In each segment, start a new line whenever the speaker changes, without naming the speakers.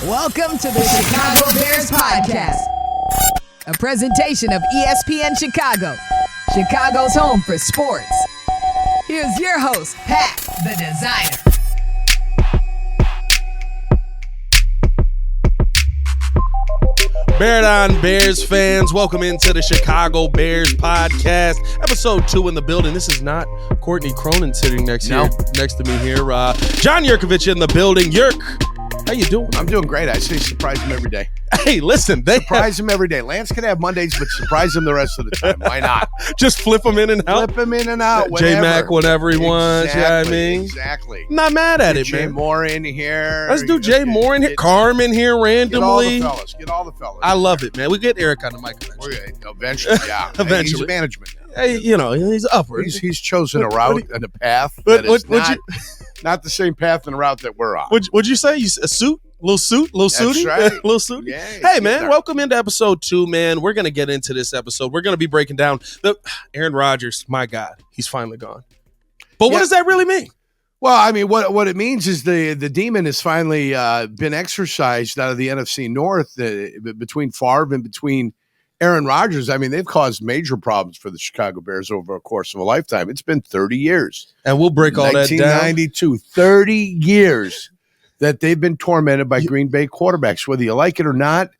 Welcome to the Chicago Bears Podcast, a presentation of ESPN Chicago, Chicago's home for sports. Here's your host, Pat, the designer.
Bear on Bears fans, welcome into the Chicago Bears Podcast, episode 2 in the building. This is not Courtney Cronin sitting next to me here. John Yurkovich in the building. Yerk, how you doing?
I'm doing great. I say surprise him every day.
Hey, listen,
surprise him every day. Lance can have Mondays, but surprise him the rest of the time. Why not?
Just flip him in and out.
Flip him in and out.
J-Mac, whenever he wants.
Exactly,
you know what I mean?
Exactly.
I'm not mad at it,
Jay
man.
Moore in here.
Let's do Jay Moore in here. Carm in here randomly.
Get all the fellas.
I love it, man. We get Eric on the mic
eventually. Yeah.
Eventually.
He's management now.
Hey, you know, he's upward.
He's chosen a route and a path that is not the same path and route that we're on.
Would you say a suit? Little suity?
Right.
Little suity?
Yeah,
hey, man, welcome into episode 2, man. We're going to get into this episode. We're going to be breaking down the Aaron Rodgers. My God, he's finally gone. But what does that really mean?
Well, I mean, what it means is the demon has finally been exorcised out of the NFC North between Favre and between Aaron Rodgers. I mean, they've caused major problems for the Chicago Bears over a course of a lifetime. It's been 30 years.
And we'll break all that down.
1992, 30 years that they've been tormented by Green Bay quarterbacks. Whether you like it or not,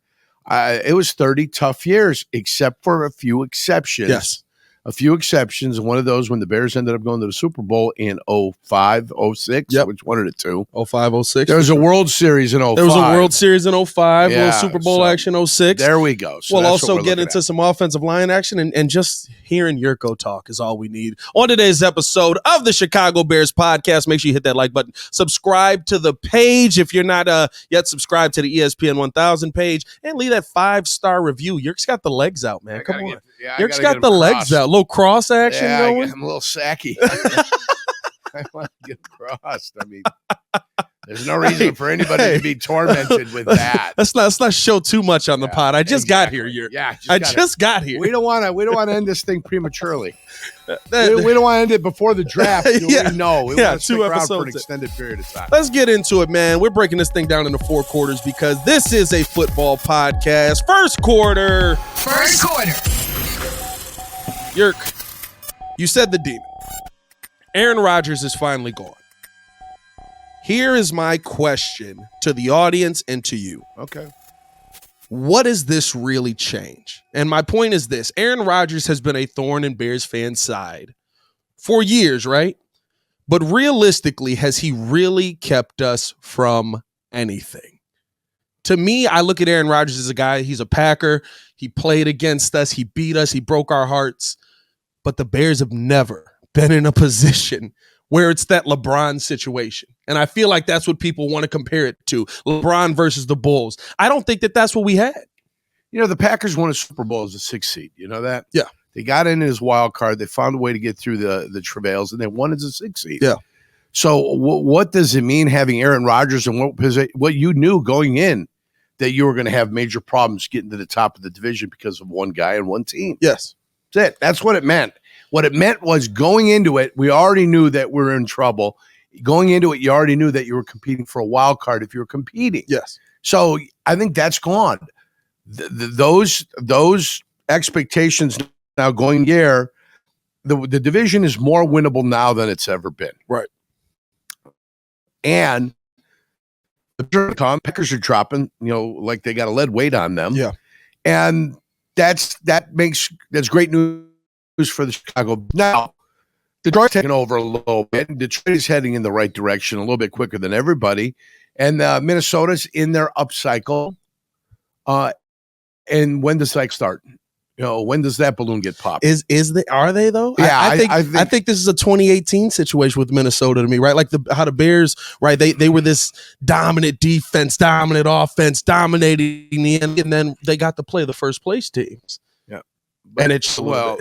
it was 30 tough years, except for a few exceptions.
Yes.
A few exceptions. One of those when the Bears ended up going to the Super Bowl in 05, 06, which one of the two?
05, 06.
There was a World Series in 05.
There was a World Series in 05, little Super Bowl action 06.
There we go. So
we'll also get into some offensive line action, and just hearing Yurko talk is all we need. On today's episode of the Chicago Bears Podcast, make sure you hit that like button. Subscribe to the page if you're not yet subscribed to the ESPN 1000 page, and leave that 5-star review. Yurk's got the legs out, man. Come on. Yurk's got the legs out. A little cross action going.
I'm a little sacky. I want to get crossed. I mean, there's no reason for anybody to be tormented with that.
Let's not show too much on the pod. I just got here. I just got here.
We don't want to end this thing prematurely. We don't want to end it before the draft. We want to stick around for an extended period of time.
Let's get into it, man. We're breaking this thing down into 4 quarters because this is a football podcast. First quarter. Yerk, you said the demon. Aaron Rodgers is finally gone. Here is my question to the audience and to you.
Okay.
What does this really change? And my point is this. Aaron Rodgers has been a thorn in Bears fans' side for years, right? But realistically, has he really kept us from anything? To me, I look at Aaron Rodgers as a guy, he's a Packer. He played against us. He beat us. He broke our hearts. But the Bears have never been in a position where it's that LeBron situation. And I feel like that's what people want to compare it to. LeBron versus the Bulls. I don't think that that's what we had.
You know, the Packers won a Super Bowl as a 6th seed. You know that?
Yeah.
They got in as wild card. They found a way to get through the travails, and they won as a 6th seed.
Yeah.
So what does it mean having Aaron Rodgers and what you knew going in that you were going to have major problems getting to the top of the division because of one guy and one team?
Yes.
That's it. That's what it meant. What it meant was going into it, we already knew that we were in trouble. Going into it, you already knew that you were competing for a wild card if you were competing.
Yes.
So I think that's gone. Those expectations now going year, the division is more winnable now than it's ever been.
Right.
And the Packers are dropping, like they got a lead weight on them.
Yeah.
And that's great news for the Chicago. Now, Detroit's taking over a little bit. Detroit is heading in the right direction a little bit quicker than everybody. And Minnesota's in their upcycle. And when does that start? When does that balloon get popped?
Are they though?
Yeah,
I think this is a 2018 situation with Minnesota to me, right? Like how the Bears, right? They were this dominant defense, dominant offense, dominating the end, and then they got to play the first place teams.
Yeah,
but it's
but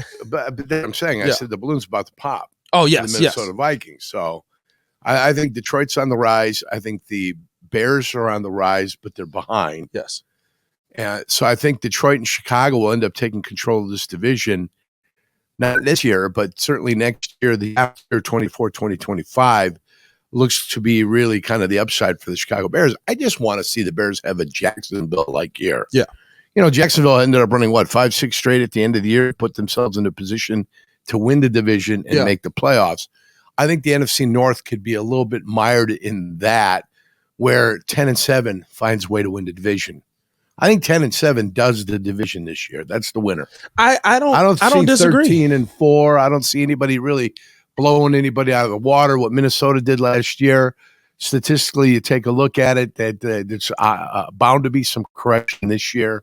then I'm saying, I said the balloon's about to pop.
Oh yes,
the Minnesota Vikings. So I think Detroit's on the rise. I think the Bears are on the rise, but they're behind.
Yes.
So I think Detroit and Chicago will end up taking control of this division, not this year, but certainly next year, the after 2025. looks to be really kind of the upside for the Chicago Bears. I just want to see the Bears have a Jacksonville-like year.
Yeah.
Jacksonville ended up running, 5-6 straight at the end of the year, put themselves in a position to win the division and make the playoffs. I think the NFC North could be a little bit mired in that, where 10-7 finds a way to win the division. I think 10-7 does the division this year. That's the winner.
I don't disagree.
13-4. I don't see anybody really blowing anybody out of the water. What Minnesota did last year, statistically, you take a look at it, that it's bound to be some correction this year.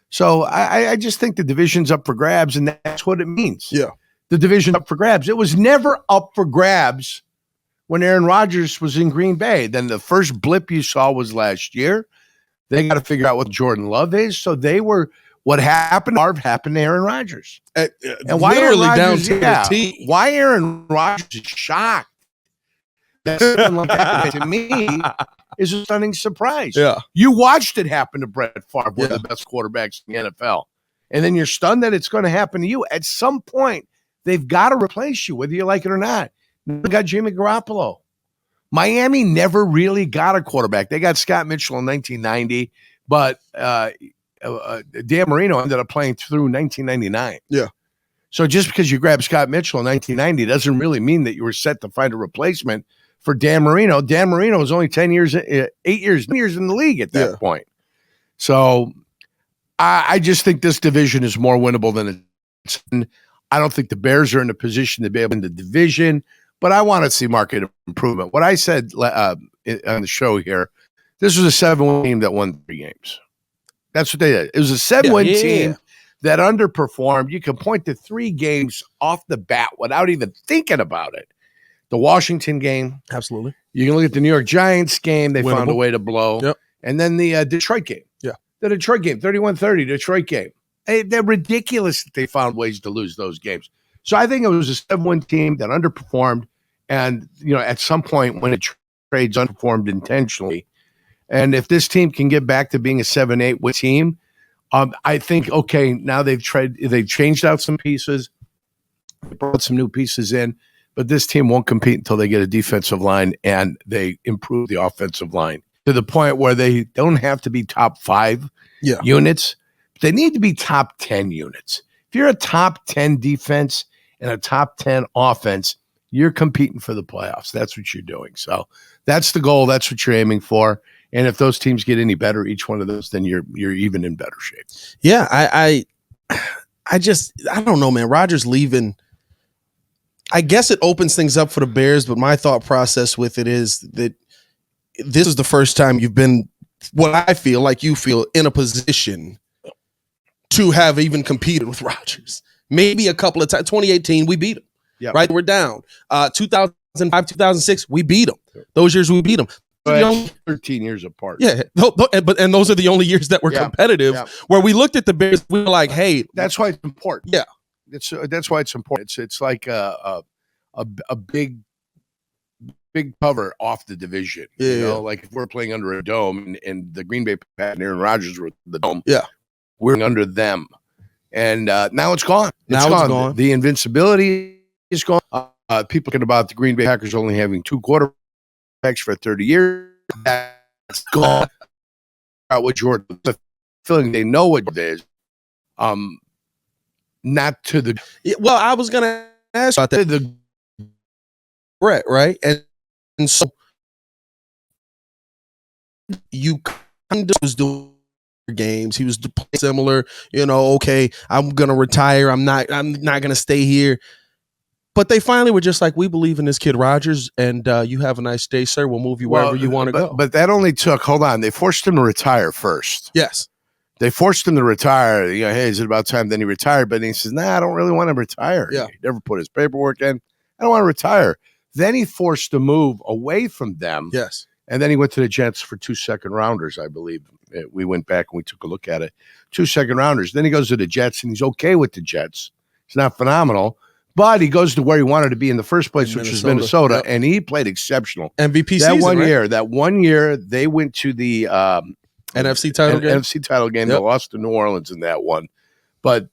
So I just think the division's up for grabs, and that's what it means.
Yeah.
The division up for grabs. It was never up for grabs when Aaron Rodgers was in Green Bay. Then the first blip you saw was last year. They got to figure out what Jordan Love is. So they were, what happened to Aaron Rodgers.
And
why
literally
Aaron
down
Rodgers,
to the T.
Why Aaron Rodgers is shocked. That's something like that, to me, is a stunning surprise.
Yeah.
You watched it happen to Brett Favre, one of the best quarterbacks in the NFL. And then you're stunned that it's going to happen to you. At some point, they've got to replace you, whether you like it or not. They got Jimmy Garoppolo. Miami never really got a quarterback. They got Scott Mitchell in 1990, but Dan Marino ended up playing through 1999.
Yeah.
So just because you grabbed Scott Mitchell in 1990 doesn't really mean that you were set to find a replacement for Dan Marino. Dan Marino was only 8 years in the league at that point. So I just think this division is more winnable than it's. I don't think the Bears are in a position to be able in the division, but I want to see market improvement. What I said on the show here, this was a 7-win team that won 3 games. That's what they did. It was a 7-win team that underperformed. You can point to 3 games off the bat without even thinking about it. The Washington game.
Absolutely.
You can look at the New York Giants game. They found a way to blow.
Yep.
And then the Detroit game.
Yeah.
The Detroit game, 31-30, Detroit game. They're ridiculous that they found ways to lose those games. So I think it was a 7-win team that underperformed. And, at some point when it trades underperformed intentionally. And if this team can get back to being a 7-8 win team, I think, okay, now they've changed out some pieces, brought some new pieces in, but this team won't compete until they get a defensive line and they improve the offensive line to the point where they don't have to be top 5 units. They need to be top 10 units. If you're a top 10 defense and a top 10 offense, you're competing for the playoffs. That's what you're doing. So that's the goal. That's what you're aiming for. And if those teams get any better, each one of those, then you're even in better shape.
Yeah, I don't know, man. Rodgers leaving, I guess it opens things up for the Bears, but my thought process with it is that this is the first time you've been, what I feel like you feel, in a position to have even competed with Rodgers. Maybe a couple of times. 2018, we beat him. Yeah, right. We're down. 2005, 2006, we beat them. Those years we beat them.
13 years apart.
Yeah, but those are the only years that were competitive. Yeah. Where we looked at the Bears, we were like, "Hey,
that's why it's important."
Yeah,
that's why it's important. It's like a big cover off the division.
Yeah,
like if we're playing under a dome and the Green Bay Packers and Aaron Rodgers were the dome.
Yeah,
we're under them, and now it's gone.
It's gone.
The invincibility is gone. People talking about the Green Bay Packers only having 2 quarterbacks for 30 years. That's gone. What Jordan, the feeling they know what it is. Not to the.
Well, I was gonna ask about that. The Brett, right? And so you kind of was doing games. He was similar. Okay, I'm gonna retire. I'm not gonna stay here. But they finally were just like, we believe in this kid Rodgers, and you have a nice day, sir. We'll move you wherever you want to go.
But that only took, hold on, they forced him to retire first.
Yes.
They forced him to retire. Hey, is it about time? Then he retired. But he says, I don't really want to retire.
Yeah.
He never put his paperwork in. I don't want to retire. Then he forced to move away from them.
Yes.
And then he went to the Jets for 2 second-rounders, I believe. We went back and we took a look at it. 2 second-rounders. Then he goes to the Jets, and he's okay with the Jets. He's not phenomenal. But he goes to where he wanted to be in the first place, which was Minnesota, and he played exceptional.
MVP season,
that 1 year, they went to the
NFC title game.
NFC title game. They lost to New Orleans in that one. But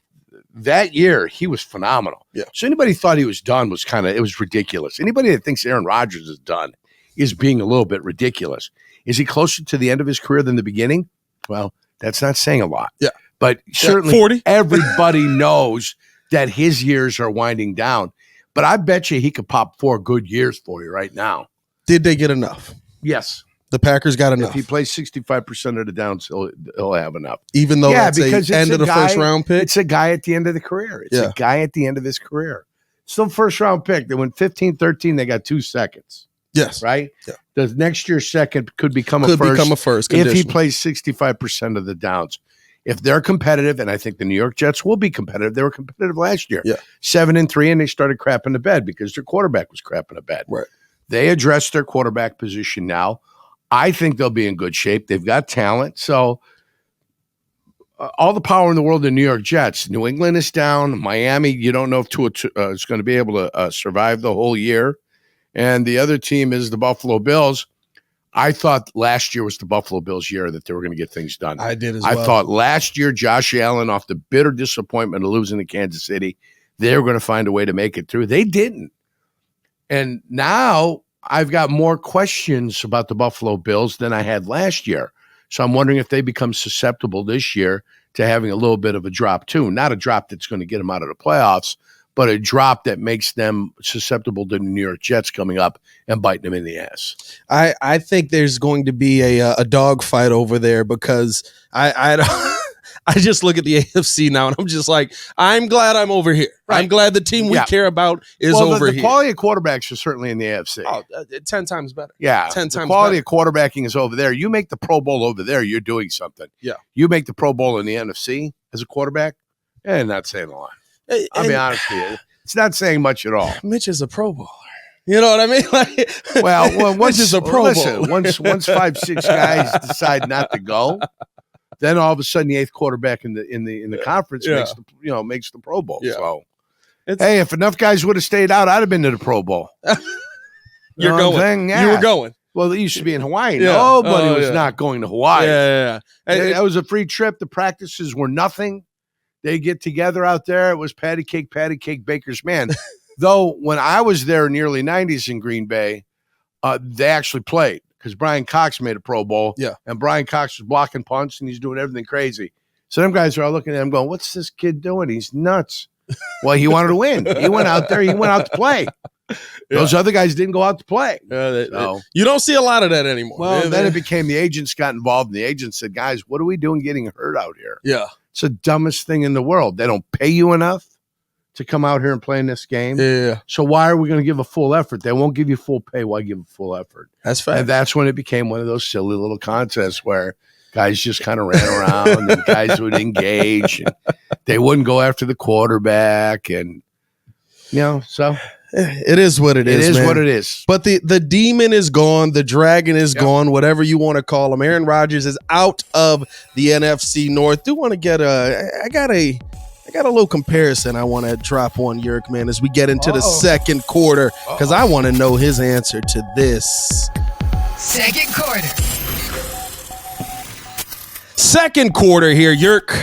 that year, he was phenomenal.
Yeah.
So anybody thought he was done it was ridiculous. Anybody that thinks Aaron Rodgers is done is being a little bit ridiculous. Is he closer to the end of his career than the beginning? Well, that's not saying a lot.
Yeah.
But certainly
40.
Everybody knows that his years are winding down. But I bet you he could pop 4 good years for you right now.
Did they get enough?
Yes.
The Packers got enough.
If he plays 65% of the downs, he'll have enough.
Even though that's
because
the end of the first round pick?
It's a guy at the end of the career. It's a guy at the end of his career. Still first round pick. They went 15-13. They got 2 seconds.
Yes.
Right?
Yeah.
The next year's second could become a first.
Could become a first.
If he plays 65% of the downs. If they're competitive, and I think the New York Jets will be competitive. They were competitive last year.
Yeah.
7-3, and they started crapping the bed because their quarterback was crapping the bed.
Right.
They addressed their quarterback position now. I think they'll be in good shape. They've got talent. So all the power in the world in New York Jets. New England is down. Miami, you don't know if Tua is going to be able to survive the whole year. And the other team is the Buffalo Bills. I thought last year was the Buffalo Bills' year that they were going to get things done.
I did as well.
I thought last year, Josh Allen, off the bitter disappointment of losing to Kansas City, they were going to find a way to make it through. They didn't. And now I've got more questions about the Buffalo Bills than I had last year. So I'm wondering if they become susceptible this year to having a little bit of a drop too. Not a drop that's going to get them out of the playoffs, but a drop that makes them susceptible to the New York Jets coming up and biting them in the ass.
I think there's going to be a dog fight over there because I just look at the AFC now and I'm just like, I'm glad I'm over here. Right. I'm glad the team we care about is over here.
The quality of quarterbacks are certainly in the AFC.
10 times better.
Yeah.
10 times
the quality
better.
of quarterbacking is over there. You make the Pro Bowl over there, you're doing something.
Yeah.
You make the Pro Bowl in the NFC as a quarterback, not saying a lot. I'll be honest with you. It's not saying much at all.
Mitch is a Pro Bowler. You know what I mean? Like,
well, once
is a Pro Bowl.
once 5-6 guys decide not to go, then all of a sudden the 8th quarterback in the conference makes the Pro Bowl.
Yeah.
So, hey, if enough guys would have stayed out, I'd have been to the Pro Bowl.
You're going.
Yeah.
You were going.
Well, it used to be in Hawaii.
Yeah.
Nobody was not going to Hawaii.
Yeah.
That was a free trip. The practices were nothing. They get together out there. It was patty cake, baker's man. Though when I was there in the early 90s in Green Bay, they actually played because Brian Cox made a Pro Bowl.
Yeah.
And Brian Cox was blocking punts and he's doing everything crazy. So them guys are all looking at him going, what's this kid doing? He's nuts. Well, he wanted to win. He went out there. He went out to play. Those other guys didn't go out to play.
You don't see a lot of that anymore.
Well, then it became the agents got involved and the agents said, guys, what are we doing getting hurt out here?
Yeah.
It's the dumbest thing in the world. They don't pay you enough to come out here and play in this game.
Yeah.
So why are we going to give a full effort? They won't give you full pay. Why give a full effort?
That's fair.
And that's when it became one of those silly little contests where guys just kind of ran around and guys would engage and they wouldn't go after the quarterback. And, so
it is what it is.
It is
man.
what it is.
But the demon is gone. The dragon is gone, whatever you want to call him. Aaron Rodgers is out of the NFC North. Do want to get I got a little comparison I want to drop on Yerk, man, as we get into the second quarter, because I want to know his answer to this.
Second quarter.
Second quarter here, Yerk.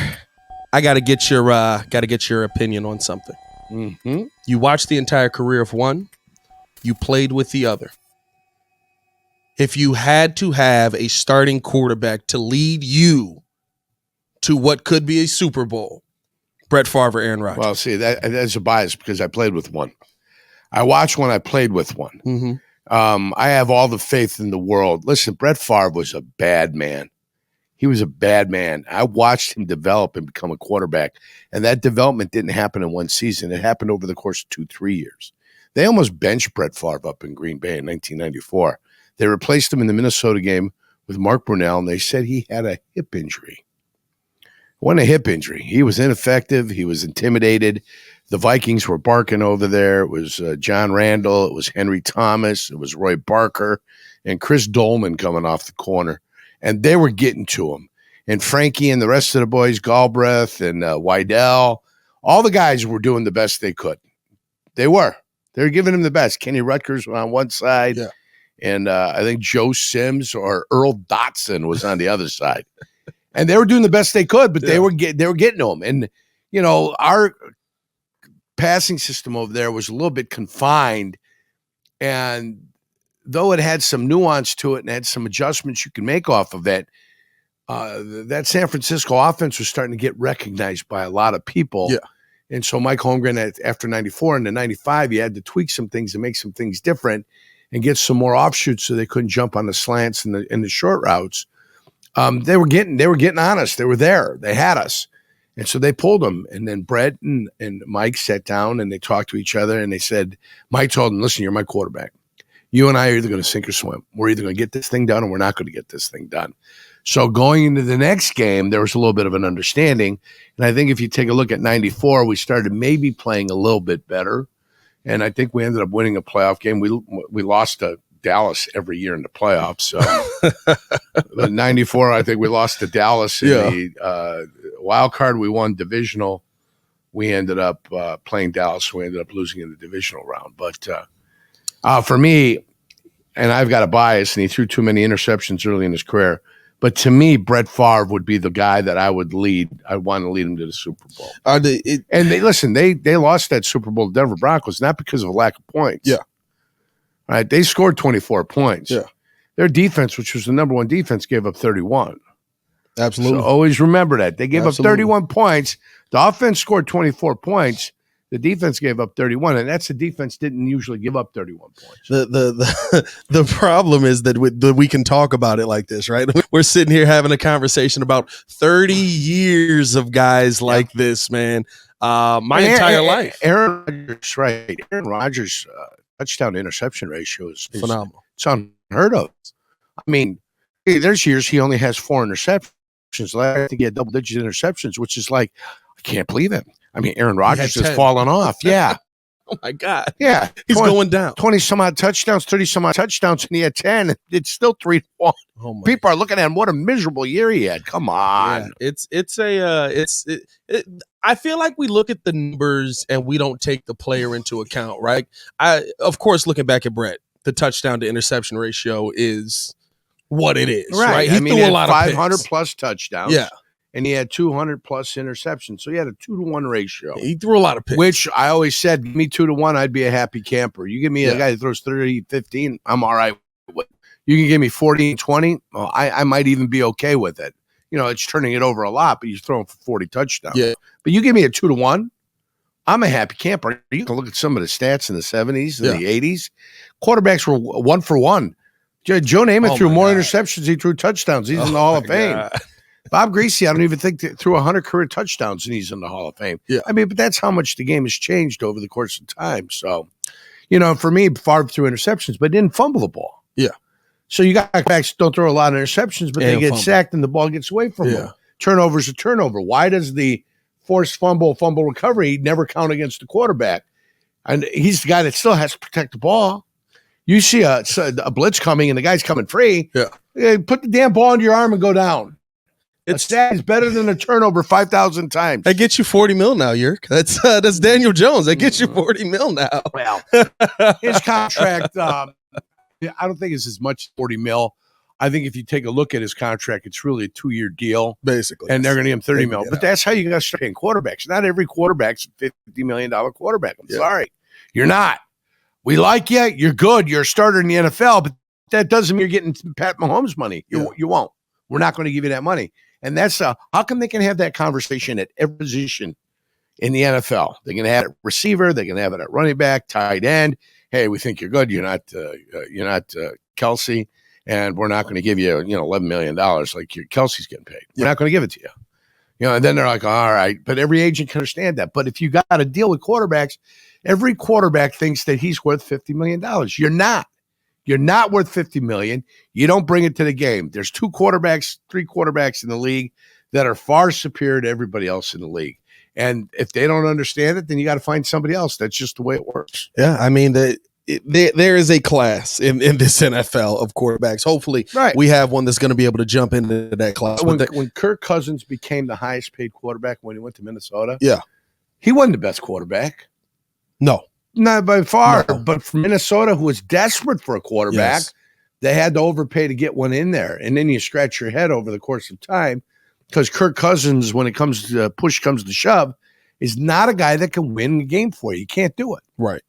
I got to get your opinion on something.
Mm-hmm.
You watched the entire career of one. You played with the other. If you had to have a starting quarterback to lead you to what could be a Super Bowl, Brett Favre, Aaron Rodgers.
Well, see, that's a bias because I played with one. I watched one. I played with one.
Mm-hmm.
I have all the faith in the world. Listen, Brett Favre was a bad man. He was a bad man. I watched him develop and become a quarterback, and that development didn't happen in one season. It happened over the course of 2-3 years. They almost benched Brett Favre up in Green Bay in 1994. They replaced him in the Minnesota game with Mark Brunell, and they said he had a hip injury. It wasn't a hip injury. He was ineffective. He was intimidated. The Vikings were barking over there. It was John Randall. It was Henry Thomas. It was Roy Barker and Chris Dolman coming off the corner. And they were getting to him. And Frankie and the rest of the boys, Galbraith and Wydell, all the guys were doing the best they could. They were giving him the best. Kenny Rutgers was on one side.
Yeah.
And I think Joe Sims or Earl Dotson was on the other side. And they were doing the best they could, but they were getting to him. And, our passing system over there was a little bit confined. And though it had some nuance to it and had some adjustments you can make off of it, that San Francisco offense was starting to get recognized by a lot of people.
Yeah.
And so Mike Holmgren, after 94 and then 95, you had to tweak some things and make some things different and get some more offshoots so they couldn't jump on the slants and the short routes. They were getting on us. They were there. They had us. And so they pulled them. And then Brett and Mike sat down and they talked to each other and they said, Mike told them, listen, you're my quarterback. You and I are either going to sink or swim. We're either going to get this thing done or we're not going to get this thing done. So going into the next game, there was a little bit of an understanding. And I think if you take a look at 94, we started maybe playing a little bit better. And I think we ended up winning a playoff game. We lost to Dallas every year in the playoffs. So but 94, I think we lost to Dallas in the wild card. We won divisional. We ended up playing Dallas. We ended up losing in the divisional round. But for me, and I've got a bias, and he threw too many interceptions early in his career. But to me, Brett Favre would be the guy that I would lead. I want to lead him to the Super Bowl. They lost that Super Bowl to Denver Broncos, not because of a lack of points.
Yeah.
All right. They scored 24 points.
Yeah.
Their defense, which was the number one defense, gave up 31.
Absolutely.
So always remember that. They gave up 31 points. The offense scored 24 points. The defense gave up 31, and that's the defense didn't usually give up 31 points.
The problem is that we can talk about it like this, right? We're sitting here having a conversation about 30 years of guys like this, man. My entire life.
Aaron Rodgers, right? Aaron Rodgers' touchdown to interception ratio is
phenomenal.
It's unheard of. I mean, there's years he only has 4 interceptions. I think he had double-digit interceptions, which is like, I can't believe it. I mean, Aaron Rodgers has fallen off. Yeah.
Oh, my God.
Yeah.
He's going down.
20-some-odd touchdowns, 30-some-odd touchdowns, and he had 10. It's still 3-1.
Oh,
people are looking at him. What a miserable year he had. Come on.
Yeah, I feel like we look at the numbers and we don't take the player into account, right? Of course, looking back at Brett, the touchdown to interception ratio is what it is, right? He threw a lot of
500 plus touchdowns.
Yeah.
And he had 200 plus interceptions. So he had a 2-to-1 ratio.
He threw a lot of picks.
Which I always said, give me 2-to-1, I'd be a happy camper. You give me a guy that throws 30, 15, I'm all right with it. You can give me 40 and 20, well, I might even be okay with it. You know, it's turning it over a lot, but you're throwing for 40 touchdowns.
Yeah.
But you give me a 2-to-1, I'm a happy camper. You can look at some of the stats in the 70s and the 80s. Quarterbacks were 1 for 1. Joe Namath threw more interceptions. He threw touchdowns. He's in the Hall of Fame. God. Bob Greasy, I don't even think threw 100 career touchdowns and he's in the Hall of Fame.
Yeah.
I mean, but that's how much the game has changed over the course of time. So, you know, for me, Favre threw interceptions, but didn't fumble the ball.
Yeah.
So you got backs don't throw a lot of interceptions, but they get sacked and the ball gets away from them. Turnover's a turnover. Why does the forced fumble recovery never count against the quarterback? And he's the guy that still has to protect the ball. You see a blitz coming and the guy's coming free.
Yeah.
Put the damn ball into your arm and go down. It's better than a turnover 5,000 times.
That gets you $40 million now, Yerk. That's Daniel Jones. That gets you $40 million now.
Well, his contract, I don't think it's as much as $40 million. I think if you take a look at his contract, it's really a 2-year deal,
basically,
and they're going to give him $30 million. But that's how you got to start paying quarterbacks. Not every quarterback's a $50 million quarterback. I'm sorry, you're not. We like you. You're good. You're a starter in the NFL, but that doesn't mean you're getting Pat Mahomes money. You won't. We're not going to give you that money. And that's how come they can have that conversation at every position in the NFL? They're going to have it at receiver. They're going to have it at running back, tight end. Hey, we think you're good. You're not Kelsey, and we're not going to give you $11 million like Kelsey's getting paid. We're not going to give it to you. And then they're like, all right. But every agent can understand that. But if you got to deal with quarterbacks, every quarterback thinks that he's worth $50 million. You're not. You're not worth $50 million. You don't bring it to the game. There's 3 quarterbacks in the league that are far superior to everybody else in the league. And if they don't understand it, then you got to find somebody else. That's just the way it works.
Yeah, I mean, there is a class in this NFL of quarterbacks. Hopefully, we have one that's going to be able to jump into that class.
When Kirk Cousins became the highest paid quarterback when he went to Minnesota, he wasn't the best quarterback.
No.
Not by far, but for Minnesota, who was desperate for a quarterback, they had to overpay to get one in there. And then you scratch your head over the course of time because Kirk Cousins, when it comes to push comes to shove, is not a guy that can win the game for you. You can't do it.
Right.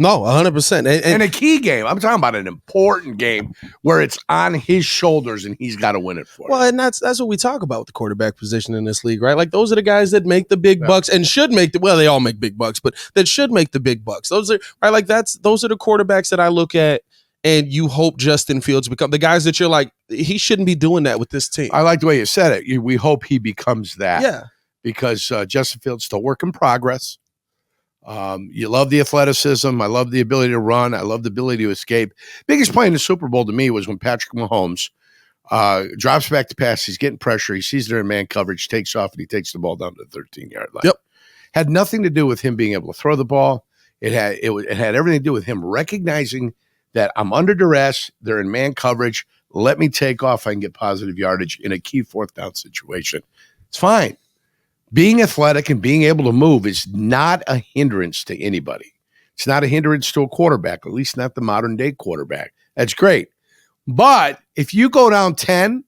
No, 100%.
And a key game. I'm talking about an important game where it's on his shoulders and he's got to win it for
Well,
you.
and that's what we talk about with the quarterback position in this league, right? Like those are the guys that make the big bucks and should make they all make big bucks, but that should make the big bucks. Those are right. Like those are the quarterbacks that I look at, and you hope Justin Fields become the guys that you're like, he shouldn't be doing that with this team.
I like the way you said it. We hope he becomes that.
Yeah.
Because Justin Fields still work in progress. You love the athleticism. I love the ability to run. I love the ability to escape. Biggest play in the Super Bowl to me was when Patrick Mahomes drops back to pass. He's getting pressure. He sees they're in man coverage, takes off, and he takes the ball down to the 13-yard line.
Yep.
Had nothing to do with him being able to throw the ball. It had everything to do with him recognizing that I'm under duress. They're in man coverage. Let me take off. I can get positive yardage in a key fourth down situation. It's fine. Being athletic and being able to move is not a hindrance to anybody. It's not a hindrance to a quarterback, at least not the modern day quarterback. That's great. But if you go down 10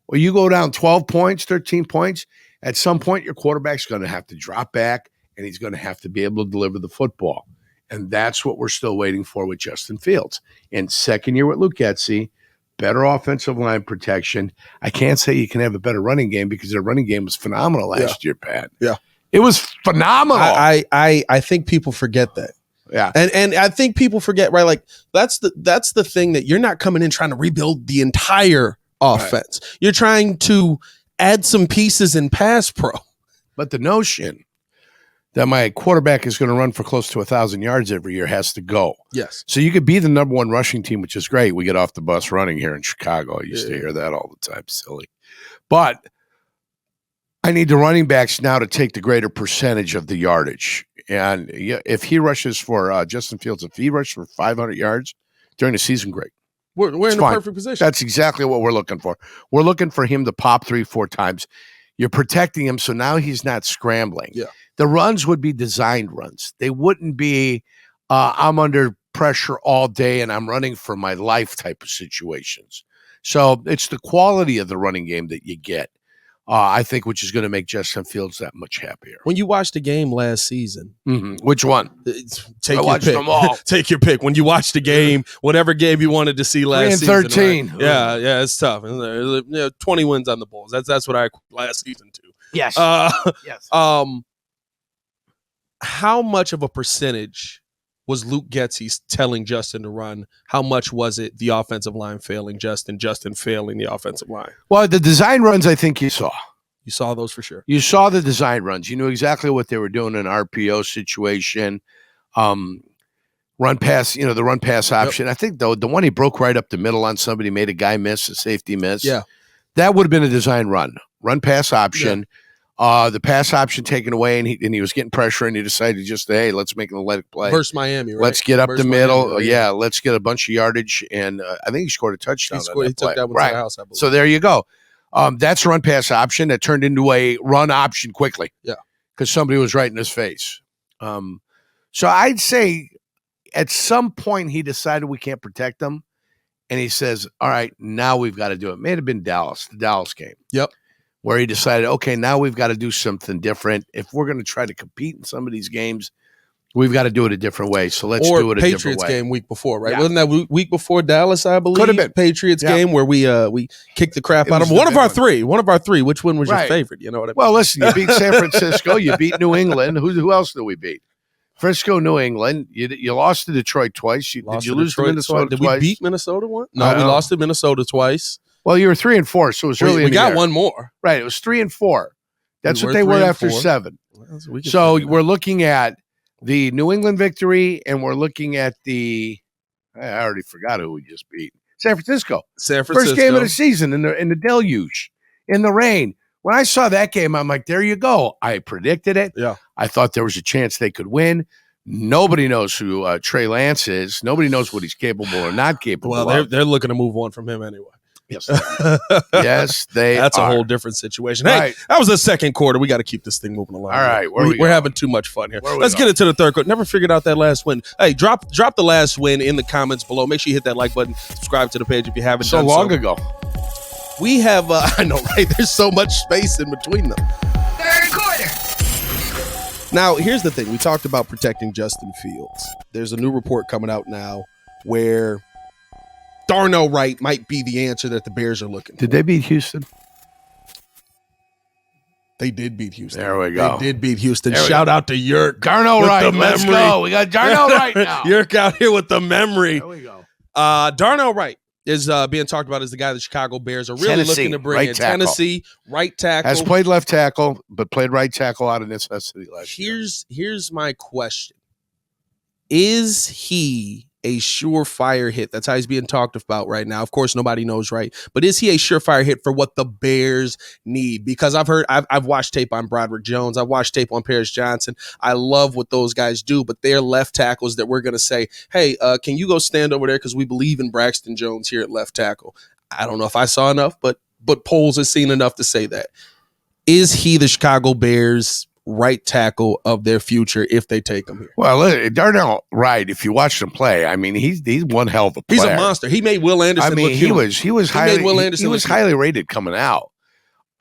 or you go down 12 points, 13 points, at some point your quarterback's going to have to drop back and he's going to have to be able to deliver the football. And that's what we're still waiting for with Justin Fields. In second year with Luke Getsy, better offensive line protection. I can't say you can have a better running game because their running game was phenomenal last year, Pat.
Yeah.
It was phenomenal.
I think people forget that.
Yeah.
And I think people forget, right? Like that's the thing that you're not coming in trying to rebuild the entire offense. Right. You're trying to add some pieces in pass pro.
But the notion that my quarterback is going to run for close to 1,000 yards every year has to go.
Yes.
So you could be the number one rushing team, which is great. We get off the bus running here in Chicago. I used to hear that all the time. Silly. But I need the running backs now to take the greater percentage of the yardage. And if he rushes for Justin Fields, if he rushes for 500 yards during the season, great.
We're in the perfect position.
That's exactly what we're looking for. We're looking for him to pop 3-4 times. You're protecting him, so now he's not scrambling.
Yeah.
The runs would be designed runs. They wouldn't be I'm under pressure all day and I'm running for my life type of situations. So it's the quality of the running game that you get, I think, which is going to make Justin Fields that much happier.
When you watched the game last season,
which one?
Take
I
your
watched
pick.
them all.
Take your pick. When you watched the game, whatever game you wanted to see last
3-13.
season. Right? Yeah, it's tough. 20 wins on the Bulls. That's what I last season too.
Yes.
Yes. How much of a percentage was Luke Getsy telling Justin to run? How much was it the offensive line failing Justin failing the offensive line?
Well, the design runs, I think you saw.
You saw those for sure.
You saw the design runs. You knew exactly what they were doing in an RPO situation. Run pass, the run pass option. Yep. I think, though, the one he broke right up the middle on somebody, made a guy miss, a safety miss.
Yeah.
That would have been a design run. Run pass option. Yeah. The pass option taken away, and he was getting pressure, and he decided just, hey, let's make an athletic play.
Versus Miami, right?
Let's get up the middle. Miami, right? Let's get a bunch of yardage, and I think he scored a touchdown.
He took that one to the house, I believe.
So there you go. That's a run pass option that turned into a run option quickly.
Yeah,
because somebody was right in his face. So I'd say at some point he decided we can't protect them, and he says, all right, now we've got to do it. It may have been the Dallas game.
Yep.
Where he decided, okay, now we've got to do something different. If we're going to try to compete in some of these games, we've got to do it a different way. So let's do it a
Patriots
different way.
Game week before, right?
Yeah.
Wasn't that week before Dallas, I believe?
Could have been.
Patriots game where we kicked the crap out of them. One of our three. Which one was your favorite? You know what I mean?
Well, listen, you beat San Francisco. You beat New England. Who else did we beat? Frisco, New England. You lost to Detroit twice. Did you lose to Minnesota twice?
Did we beat Minnesota once? No, we lost to Minnesota twice.
Well, you were 3-4, so it was really
we got one more.
Right, it was 3-4. That's what they were after 7. So we're looking at the New England victory, and we're looking at I already forgot who we just beat. San Francisco. First game of the season in the deluge, in the rain. When I saw that game, I'm like, there you go. I predicted it.
Yeah.
I thought there was a chance they could win. Nobody knows who Trey Lance is. Nobody knows what he's capable or not capable of.
Well, they're looking to move on from him anyway.
Yes, yes, they
That's
are.
A whole different situation. Hey, that was the second quarter. We got to keep this thing moving along.
All right,
we're having too much fun here. Let's get into the third quarter. Never figured out that last win. Hey, drop the last win in the comments below. Make sure you hit that like button. Subscribe to the page if you haven't done so.
So long ago.
We have, I know, right? There's so much space in between them.
Third quarter.
Now, here's the thing. We talked about protecting Justin Fields. There's a new report coming out now where Darnell Wright might be the answer that the Bears are looking for.
Did they beat Houston?
They did beat Houston.
There we go.
They did beat Houston. Shout out to Yerk.
Darnell Wright. Let's go. We got Darnell Wright now.
Yerk out here with the memory.
There we go.
Darnell Wright is being talked about as the guy the Chicago Bears are really looking to bring in. Tennessee, right tackle.
Has played left tackle, but played right tackle out of necessity last year.
Here's my question. Is he a surefire hit? That's how he's being talked about right now. Of course, nobody knows, right? But is he a surefire hit for what the Bears need? Because I've watched tape on Broderick Jones. I've watched tape on Paris Johnson. I love what those guys do, but they're left tackles that we're going to say, hey, can you go stand over there because we believe in Braxton Jones here at left tackle. I don't know if I saw enough, but polls have seen enough to say that. Is he the Chicago Bears right tackle of their future if they take him here?
Well, Darnell Wright, if you watch him play, I mean, he's one hell of a player.
He's a monster. He made Will Anderson look human.
he was highly rated coming out.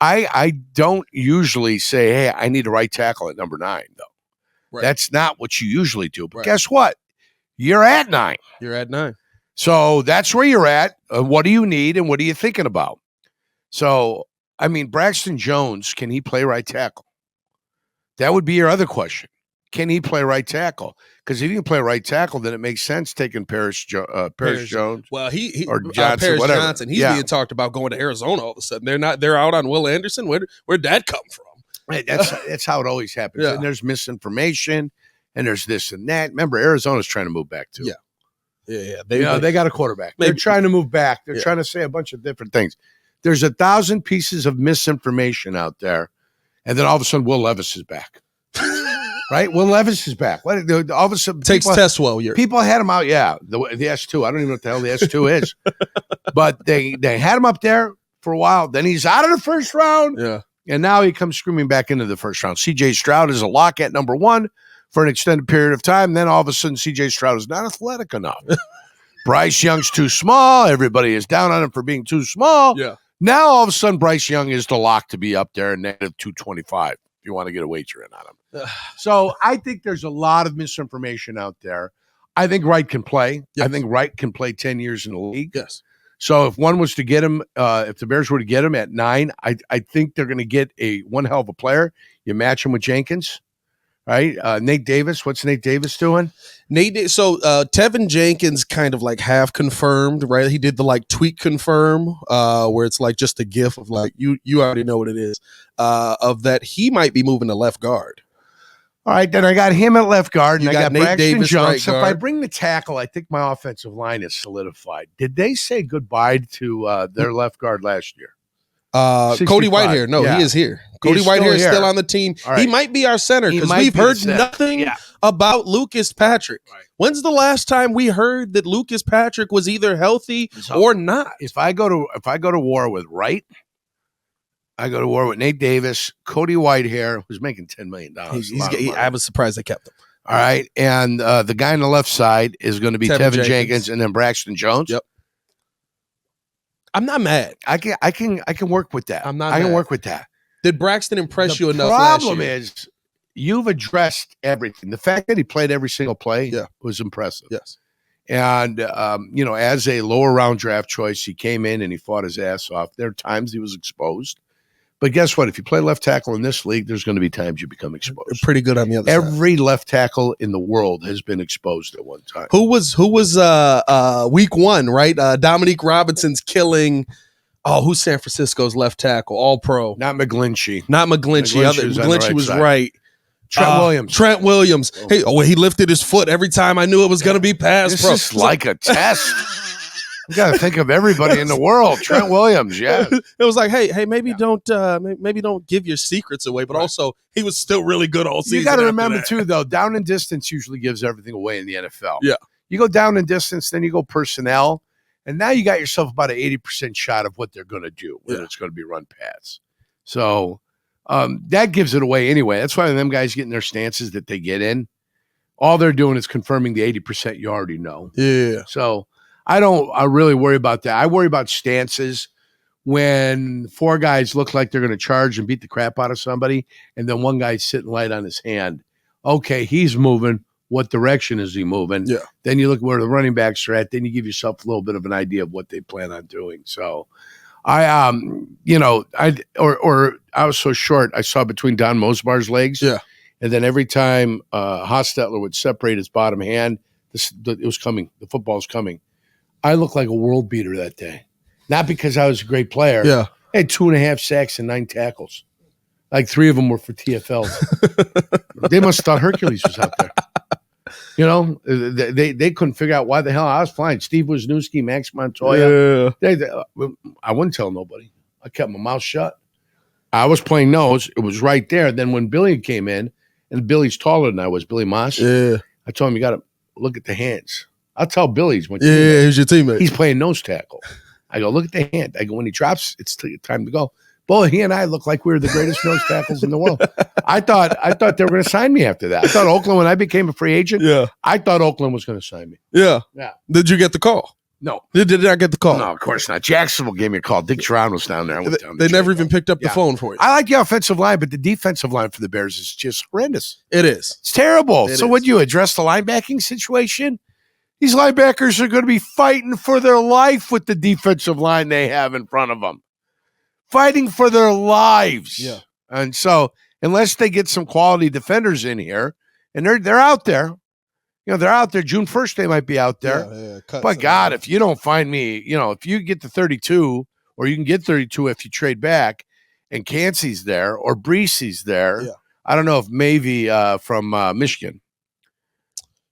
I don't usually say, hey, I need a right tackle at number 9, though. Right. That's not what you usually do. But guess what? You're at 9.
You're at 9.
So that's where you're at. What do you need and what are you thinking about? So, I mean, Braxton Jones, can he play right tackle? That would be your other question. Can he play right tackle? Because if he can play right tackle, then it makes sense taking Paris Jones.
Well, he
or Johnson,
Paris
whatever.
Johnson. He's being talked about going to Arizona all of a sudden. They're out on Will Anderson. Where'd that come from?
Right, that's how it always happens. Yeah. And there's misinformation, and there's this and that. Remember, Arizona's trying to move back too.
Yeah.
They got a quarterback. They're trying to move back. They're trying to say a bunch of different things. There's 1,000 pieces of misinformation out there. And then all of a sudden, Will Levis is back. Right? Will Levis is back. All of a sudden,
takes test well.
People had him out. Yeah, the S2. I don't even know what the hell the S2 is. But they had him up there for a while. Then he's out of the first round.
Yeah.
And now he comes screaming back into the first round. C.J. Stroud is a lock at number 1 for an extended period of time. Then all of a sudden, C.J. Stroud is not athletic enough. Bryce Young's too small. Everybody is down on him for being too small.
Yeah.
Now, all of a sudden, Bryce Young is the lock to be up there in negative 225 if you want to get a wager in on him. So I think there's a lot of misinformation out there. I think Wright can play. Yes. I think Wright can play 10 years in the league.
Yes.
So if one was to get him, if the Bears were to get him at 9, I think they're going to get one hell of a player. You match him with Jenkins. Right, Nate Davis. What's Nate Davis doing?
Tevin Jenkins kind of like half confirmed, right? He did the like tweet confirm, where it's like just a gif of like you already know what it is, of that he might be moving to left guard.
All right, then I got him at left guard, and I got
Nate
Braxton
Davis,
Jones.
right
So if
guard.
I bring the tackle, I think my offensive line is solidified. Did they say goodbye to their left guard last year?
Cody Whitehair. No, he is here. Cody Whitehair is still on the team. Right. He might be our center because we've heard nothing about Lucas Patrick. Right. When's the last time we heard that Lucas Patrick was either healthy or not?
If I go to war with Wright, I go to war with Nate Davis, Cody Whitehair, who's making $10 million.
I was surprised they kept him.
All right, and the guy on the left side is going to be Tevin Jenkins, and then Braxton Jones.
Yep. I'm not mad.
I can work with that.
I
can work with that.
Did Braxton impress you enough last year?
The problem is you've addressed everything. The fact that he played every single play was impressive.
Yes.
And, as a lower round draft choice, he came in and he fought his ass off. There are times he was exposed. But guess what? If you play left tackle in this league, there's going to be times you become exposed.
They're pretty good on the other side.
Every left tackle in the world has been exposed at one time.
Who was week 1, right? Dominique Robinson's killing. Oh, who's San Francisco's left tackle? All pro.
Not McGlinchey.
McGlinchey was right.
Trent Williams.
Hey, he lifted his foot every time I knew it was going to be pass.
This is like a test. You got to think of everybody in the world. Trent Williams, yeah.
It was like, hey, maybe don't give your secrets away, but also he was still really good all season.
You got to remember too, though, down and distance usually gives everything away in the NFL.
Yeah,
you go down and distance, then you go personnel, and now you got yourself about an 80% shot of what they're going to do, whether it's going to be run pass. So that gives it away anyway. That's why them guys get in their stances that they get in. All they're doing is confirming the 80% you already know.
Yeah.
So I really worry about that. I worry about stances when 4 guys look like they're going to charge and beat the crap out of somebody, and then one guy's sitting light on his hand. Okay, he's moving. What direction is he moving?
Yeah.
Then you look where the running backs are at. Then you give yourself a little bit of an idea of what they plan on doing. So, I was so short. I saw between Don Mosbar's legs.
Yeah.
And then every time Hostetler would separate his bottom hand, it was coming. The football was coming. I looked like a world beater that day. Not because I was a great player.
Yeah.
I had 2.5 sacks and 9 tackles. Like 3 of them were for TFLs. They must have thought Hercules was out there. You know, they couldn't figure out why the hell I was flying. Steve Wisniewski, Max Montoya.
Yeah.
I wouldn't tell nobody. I kept my mouth shut. I was playing nose. It was right there. Then when Billy came in, and Billy's taller than I was, Billy Moss,
Yeah.
I told him, you got to look at the hands. I'll tell Billy's my
Yeah,
teammate.
he's your teammate.
He's playing nose tackle. I go, look at the hand. I go, when he drops, it's time to go. Boy, he and I look like we were the greatest nose tackles in the world. I thought they were going to sign me after that. I thought Oakland, when I became a free agent, I thought Oakland was going to sign me.
Yeah.
Yeah.
Did you get the call?
No.
Did not get the call?
No, of course not. Jacksonville gave me a call. Dick Geron was down there.
They never even picked up the phone for you.
I like the offensive line, but the defensive line for the Bears is just horrendous.
It is.
It's terrible. Would you address the linebacking situation? These linebackers are going to be fighting for their life with the defensive line they have in front of them. Fighting for their lives.
Yeah.
And so unless they get some quality defenders in here, and they're out there, they're out there. June 1st, they might be out there.
Yeah,
but God, if you don't find me, if you get to 32, or you can get 32 if you trade back, and Cansey's there, or Breesy's there.
Yeah.
I don't know if Mavey from Michigan.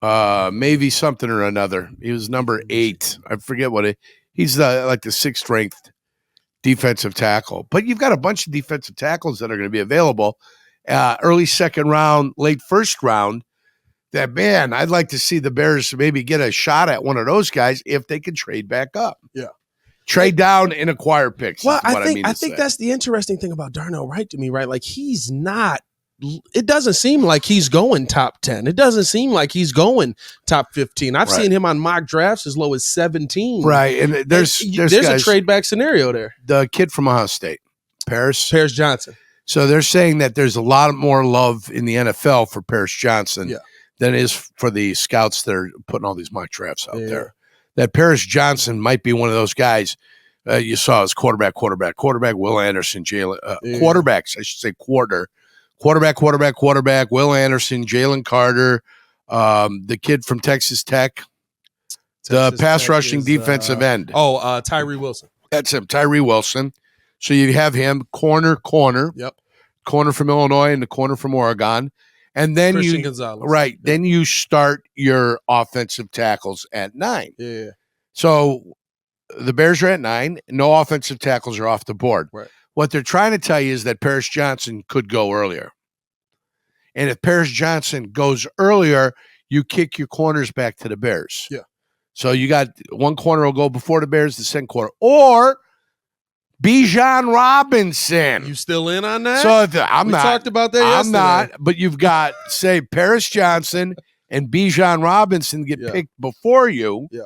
Maybe something or another. He was number 8. I forget he's like the 6th ranked defensive tackle. But you've got a bunch of defensive tackles that are going to be available early 2nd round, late 1st round. That, man, I'd like to see the Bears maybe get a shot at one of those guys if they can trade back up.
Yeah.
Trade down and acquire picks.
Well, I think that's the interesting thing about Darnell Wright to me, right? Like, he's not. It doesn't seem like he's going top 10. It doesn't seem like he's going top 15. I've seen him on mock drafts as low as 17.
Right, and there's guys,
a trade back scenario there.
The kid from Ohio State, Paris
Johnson.
So they're saying that there's a lot more love in the NFL for Paris Johnson than is for the scouts that are putting all these mock drafts out there. That Paris Johnson might be one of those guys you saw as quarterback, Will Anderson, quarterbacks, I should say quarterback, Will Anderson, Jalen Carter, the kid from Texas Tech, the pass rushing defensive end.
Tyree Wilson.
That's him, Tyree Wilson. So you have him, corner.
Yep.
Corner from Illinois and the corner from Oregon. And then
Christian Gonzalez.
Right. Yep. Then you start your offensive tackles at 9.
Yeah.
So the Bears are at 9. No offensive tackles are off the board.
Right.
What they're trying to tell you is that Paris Johnson could go earlier. And if Paris Johnson goes earlier, you kick your corners back to the Bears.
Yeah.
So you got one corner will go before the Bears, the second corner. Or Bijan Robinson.
You still in on that?
So
we talked about that yesterday.
I'm not, but you've got, say, Paris Johnson and Bijan Robinson get picked before you.
Yeah.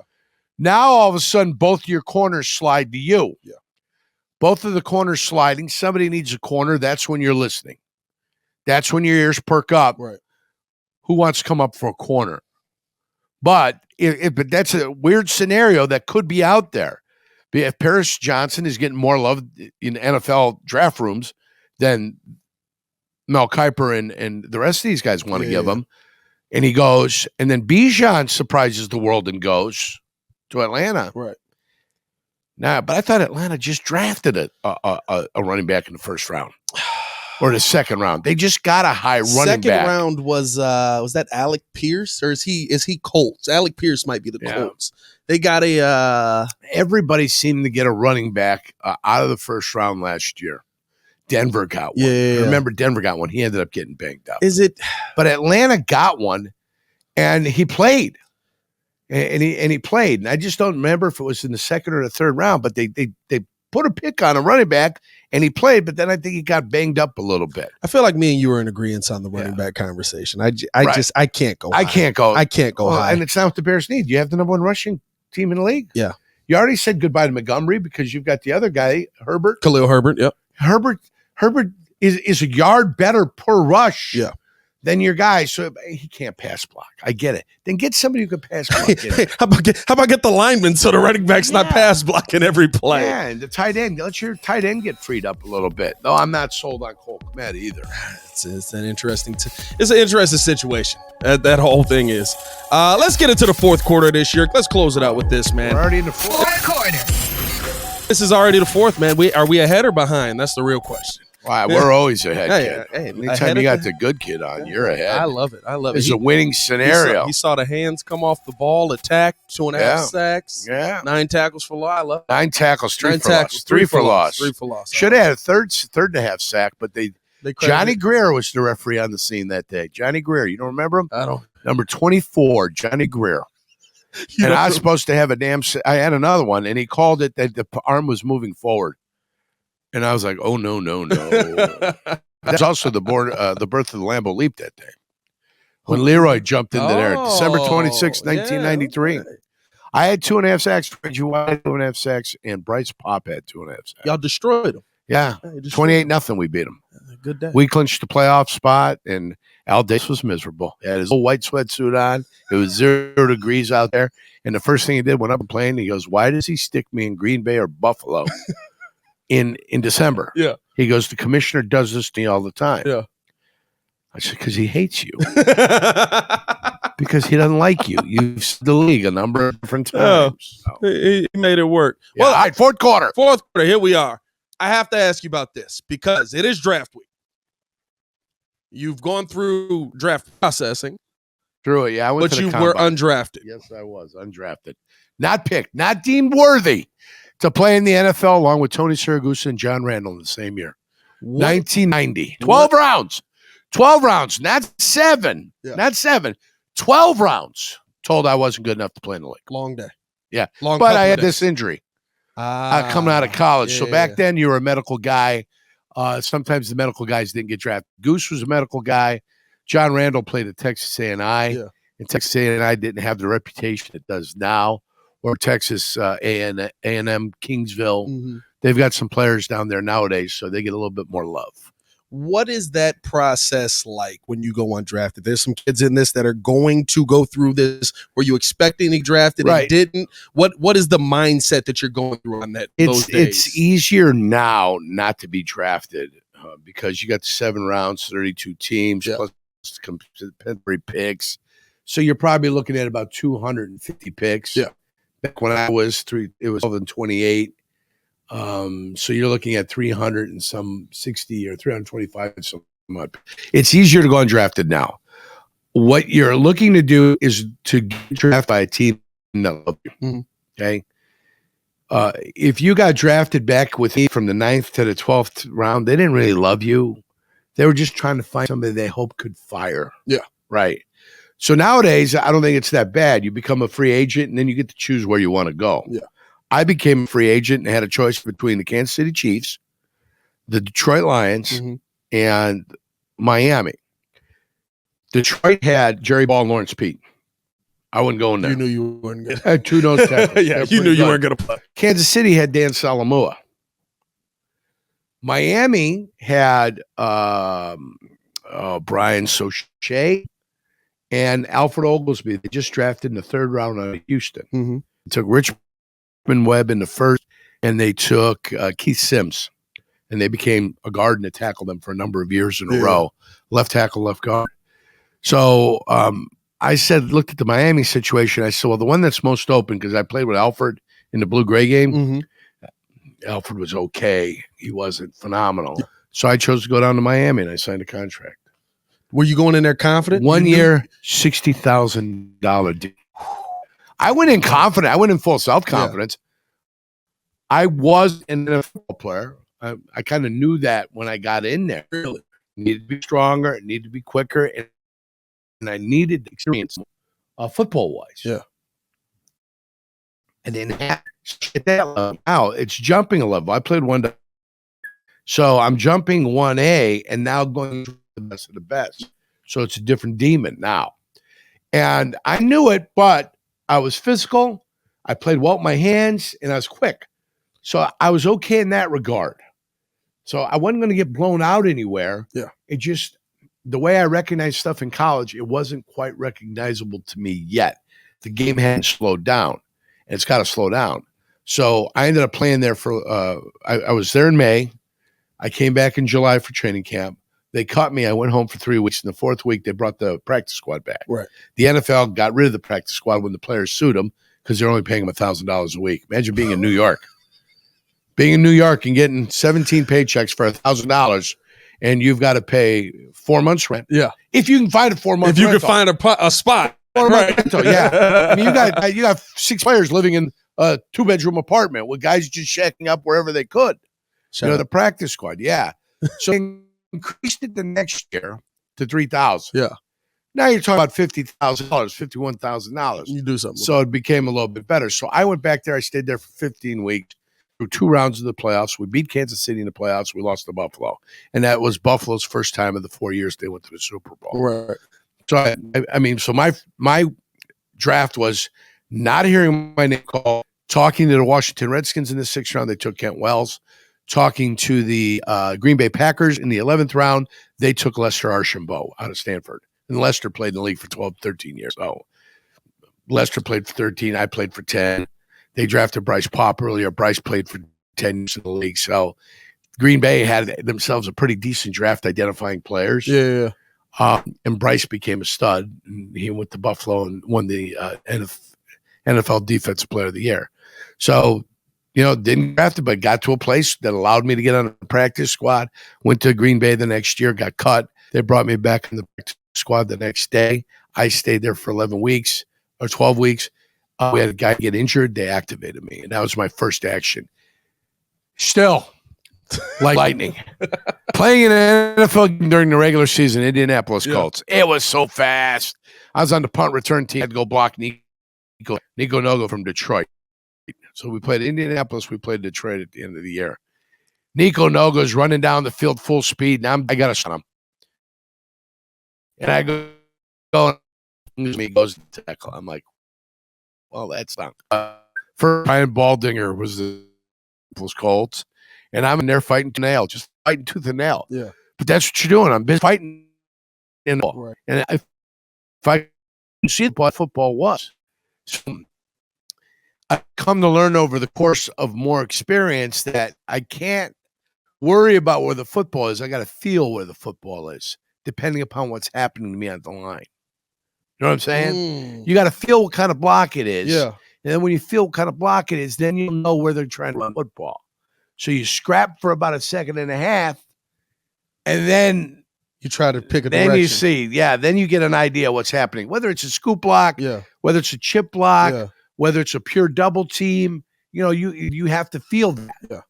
Now, all of a sudden, both your corners slide to you.
Yeah.
Both of the corners sliding. Somebody needs a corner. That's when you're listening. That's when your ears perk up.
Right.
Who wants to come up for a corner? But but that's a weird scenario that could be out there. If Paris Johnson is getting more love in NFL draft rooms than Mel Kiper and the rest of these guys want to give him, and he goes, and then Bijan surprises the world and goes to Atlanta.
Right.
Nah, but I thought Atlanta just drafted a running back in the first round or the second round. They just got a high running back.
Second round was that Alec Pierce or is he Colts? Alec Pierce might be the Colts. They got
everybody seemed to get a running back out of the first round last year. Denver got one.
Yeah.
I remember Denver got one. He ended up getting banged up.
But
Atlanta got one, and he played. And he played. And I just don't remember if it was in the second or the third round, but they put a pick on a running back, and he played, but then I think he got banged up a little bit.
I feel like me and you are in agreement on the running back conversation. I can't go high. I can't go high.
And it's not what the Bears need. You have the number 1 rushing team in the league.
Yeah.
You already said goodbye to Montgomery because you've got the other guy, Herbert.
Khalil Herbert, yep.
Herbert is a yard better per rush then your guy, so he can't pass block. I get it. Then get somebody who can pass block.
Hey, how about get the lineman so the running back's not pass blocking every play?
Yeah, and the tight end. Let your tight end get freed up a little bit. Though I'm not sold on Cole Kmet either.
It's an interesting situation. That whole thing is. Let's get into the fourth quarter this year. Let's close it out with this, man.
We're already in the fourth
quarter.
This is already the fourth, man. Are we ahead or behind? That's the real question.
Wow, we're always ahead, kid.
Hey,
anytime you got the good kid on, you're ahead.
I love it.
It's a winning scenario.
He saw the hands come off the ball, attack, 2.5 sacks, 9 tackles for loss. I love it.
9 tackles, 3 for loss.
3 for loss. 3 for loss.
Should have had a third and a half sack, but Johnny Greer was the referee on the scene that day. Johnny Greer, you don't remember him?
I don't.
Number 24, Johnny Greer. And I was supposed to have I had another one, and he called it that the arm was moving forward. And I was like, oh, no. That's also the birth of the Lambeau Leap that day. When Leroy jumped into there, December 26, 1993. Yeah, okay. I had 2.5 sacks, Reggie White had 2.5 sacks, and Bryce Pop had 2.5 sacks.
Y'all destroyed them.
Yeah, 28-0 we beat them.
Good day.
We clinched the playoff spot, and Al Davis was miserable. He had his old white sweatsuit on. It was 0 degrees out there. And the first thing he did, went up and played, he goes, why does he stick me in Green Bay or Buffalo in December?
Yeah.
He goes, the commissioner does this to me all the time.
Yeah.
I said, because he hates you. Because he doesn't like you. You've seen the league a number of different times.
So. He made it work.
Yeah. Well, all right, fourth quarter.
Here we are. I have to ask you about this because it is draft week. You've gone through draft processing.
Through it, yeah.
But you were undrafted.
Yes, I was undrafted. Not picked, not deemed worthy to play in the NFL along with Tony Siragusa and John Randall in the same year. 1990. 12 rounds. 12 rounds, not 7. Yeah. Not 7. 12 rounds. Told I wasn't good enough to play in the league.
Long day.
Yeah. But I had this injury coming out of college. So back then you were a medical guy. Sometimes the medical guys didn't get drafted. Goose was a medical guy. John Randall played at Texas A&I. Yeah. And Texas A&I didn't have the reputation it does now. Or Texas A&M Kingsville. Mm-hmm. They've got some players down there nowadays, so they get a little bit more love.
What is that process like when you go undrafted? There's some kids in this that are going to go through this. Were you expecting to be drafted and didn't? What is the mindset that you're going through on those days? It's
easier now not to be drafted because you got 7 rounds, 32 teams, plus compensatory picks. So you're probably looking at about 250 picks. Yeah. Back when I was it was 28. So you're looking at 360 or 325 and so much. It's easier to go undrafted now. What you're looking to do is to get drafted by a team that loves you. Mm-hmm. Okay. If you got drafted back with me from the 9th to the 12th round, they didn't really love you. They were just trying to find somebody they hope could fire.
Yeah.
Right. So nowadays, I don't think it's that bad. You become a free agent and then you get to choose where you want to go.
Yeah.
I became a free agent and had a choice between the Kansas City Chiefs, the Detroit Lions, mm-hmm. and Miami. Detroit had Jerry Ball and Lawrence Pete. I wasn't going there.
You knew you weren't going to.
I had 2 nose tackles.
Yeah, you knew you weren't going to play.
Kansas City had Dan Salamua. Miami had Brian Soche and Alfred Oglesby. They just drafted in the 3rd round out of Houston. Mm-hmm. They took Richmond Webb in the 1st, and they took Keith Sims, and they became a guard and a tackle them for a number of years in a row. Left tackle, left guard. So I looked at the Miami situation. I said, well, the one that's most open, because I played with Alfred in the blue-gray game. Mm-hmm. Alfred was okay. He wasn't phenomenal. Yeah. So I chose to go down to Miami, and I signed a contract.
Were you going in there confident?
1 year, $60,000 deal. I went in confident. I went in full self-confidence. Yeah. I was an NFL player. I kind of knew that when I got in there.
Really?
It needed to be stronger. It needed to be quicker. And I needed experience football-wise.
Yeah.
And then at that level, now it's jumping a level. I played 1 So I'm jumping 1A and now going to the best of the best. So it's a different demon now. And I knew it, but I was physical. I played well with my hands, and I was quick. So I was okay in that regard. So I wasn't going to get blown out anywhere.
Yeah.
It just the way I recognized stuff in college, it wasn't quite recognizable to me yet. The game hadn't slowed down, and it's got to slow down. So I ended up playing there for, I was there in May. I came back in July for training camp. They cut me. I went home for 3 weeks. In the fourth week, they brought the practice squad back.
Right.
The NFL got rid of the practice squad when the players sued them because they're only paying them $1,000 a week. Imagine being in New York. Being in New York and getting 17 paychecks for $1,000, and you've got to pay 4 months rent.
Yeah.
If you can find a 4 month
If you
rental.
can find a spot.
4 month
Right.
rental, yeah. I mean, you got 6 players living in a 2-bedroom apartment with guys just shacking up wherever they could. The practice squad, yeah. So they increased it the next year to $3,000.
Yeah.
Now you're talking about $50,000, $51,000.
You do something.
So it became a little bit better. So I went back there. I stayed there for 15 weeks, through 2 rounds of the playoffs. We beat Kansas City in the playoffs. We lost to Buffalo. And that was Buffalo's first time of the 4 years they went to the Super Bowl.
Right.
So, I mean, so my draft was not hearing my name called, talking to the Washington Redskins in the 6th round. They took Kent Wells. Talking to the Green Bay Packers in the 11th round. They took Lester Archambault out of Stanford. And Lester played in the league for 12, 13 years. So Lester played for 13. I played for 10. They drafted Bryce Paup earlier. Bryce played for 10 years in the league. So Green Bay had themselves a pretty decent draft identifying players.
Yeah.
And Bryce became a stud. And he went to Buffalo and won the NFL Defensive Player of the Year. So, didn't draft it, but got to a place that allowed me to get on the practice squad. Went to Green Bay the next year, got cut. They brought me back in the practice squad the next day. I stayed there for 11 weeks or 12 weeks. We had a guy get injured. They activated me, and that was my first action. Still, like lightning. Playing in an NFL game during the regular season, Indianapolis Colts. It was so fast. I was on the punt return team. I had to go block Nico Nogo from Detroit. So we played Indianapolis. We played Detroit at the end of the year. Nico Nogo's running down the field full speed, and I got to shut him. And I go, he goes to tackle. I'm like, well, that's not. First, Brian Baldinger was Colts, and I'm in there fighting tooth and nail, just fighting tooth and nail.
Yeah.
But that's what you're doing. I'm busy fighting. Right. And if I see what football was. So I've come to learn over the course of more experience that I can't worry about where the football is. I got to feel where the football is, depending upon what's happening to me on the line. You know what I'm saying? You got to feel what kind of block it is.
Yeah.
And then when you feel what kind of block it is, then you'll know where they're trying to run football. So you scrap for about a second and a half, and then
you try to pick a
then
direction.
You see, then you get an idea what's happening. Whether it's a scoop block, whether it's a chip block, whether it's a pure double team, you have to feel that.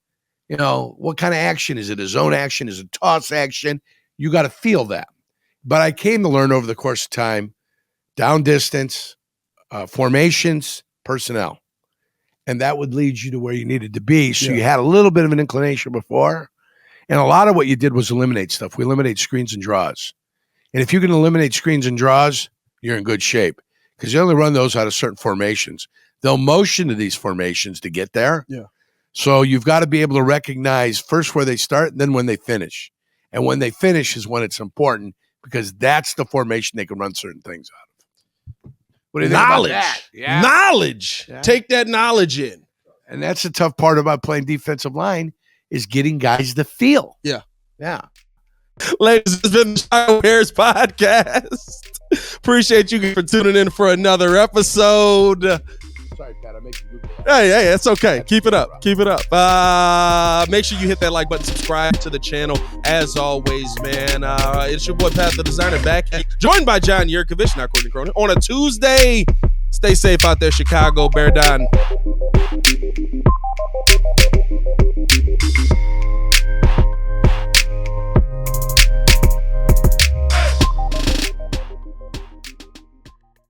Yeah. What kind of action is it? A zone action? Is it a toss action? You got to feel that. But I came to learn over the course of time, down distance, formations, personnel. And that would lead you to where you needed to be. So you had a little bit of an inclination before. And a lot of what you did was eliminate stuff. We eliminate screens and draws. And if you can eliminate screens and draws, you're in good shape. Because you only run those out of certain formations. They'll motion to these formations to get there.
Yeah.
So you've got to be able to recognize first where they start and then when they finish. And when they finish is when it's important because that's the formation they can run certain things out of. What do you think about that?
Yeah. Knowledge. Yeah. Take that knowledge in.
And that's the tough part about playing defensive line is getting guys to feel.
Yeah.
Yeah.
Ladies, this has been the Chicago Bears podcast. Appreciate you for tuning in for another episode.
Sorry, Pat, I'm making you.
Hey, it's okay. Keep it up. Keep it up. Make sure you hit that like button, subscribe to the channel. As always, man, it's your boy Pat the Designer back, joined by John Yurkovich, not Courtney Cronin, on a Tuesday. Stay safe out there, Chicago. Bear down.